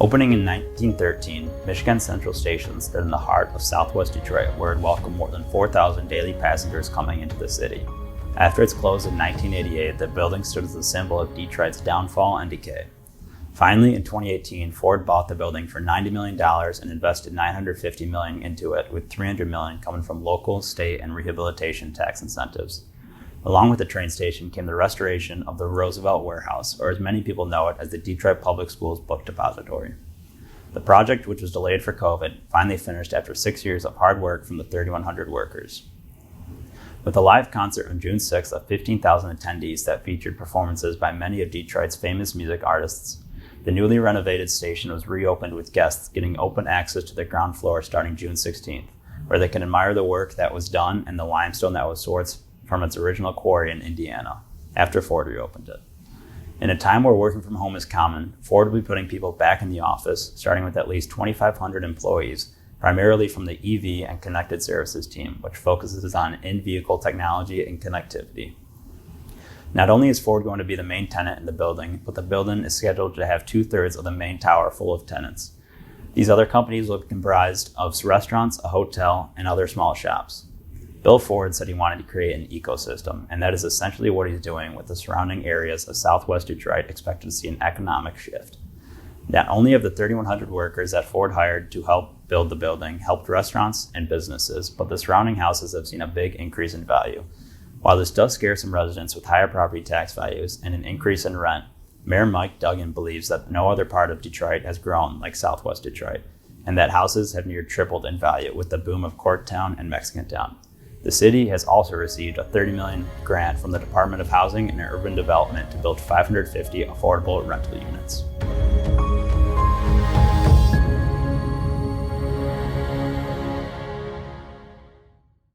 Opening in 1913, Michigan Central Station stood in the heart of southwest Detroit, where it welcomed more than 4,000 daily passengers coming into the city. After its close in 1988, the building stood as a symbol of Detroit's downfall and decay. Finally, in 2018, Ford bought the building for $90 million and invested $950 million into it, with $300 million coming from local, state, and rehabilitation tax incentives. Along with the train station came the restoration of the Roosevelt Warehouse, or as many people know it as the Detroit Public Schools Book Depository. The project, which was delayed for COVID, finally finished after 6 years of hard work from the 3,100 workers. With a live concert on June 6th of 15,000 attendees that featured performances by many of Detroit's famous music artists, the newly renovated station was reopened with guests getting open access to the ground floor starting June 16th, where they can admire the work that was done and the limestone that was sourced from its original quarry in Indiana, after Ford reopened it. In a time where working from home is common, Ford will be putting people back in the office, starting with at least 2,500 employees, primarily from the EV and connected services team, which focuses on in-vehicle technology and connectivity. Not only is Ford going to be the main tenant in the building, but the building is scheduled to have 2/3 of the main tower full of tenants. These other companies will be comprised of restaurants, a hotel, and other small shops. Bill Ford said he wanted to create an ecosystem, and that is essentially what he's doing, with the surrounding areas of southwest Detroit expected to see an economic shift. Not only have the 3,100 workers that Ford hired to help build the building helped restaurants and businesses, but the surrounding houses have seen a big increase in value. While this does scare some residents with higher property tax values and an increase in rent, Mayor Mike Duggan believes that no other part of Detroit has grown like southwest Detroit, and that houses have near tripled in value with the boom of Corktown and Mexicantown. The city has also received a $30 million grant from the Department of Housing and Urban Development to build 550 affordable rental units.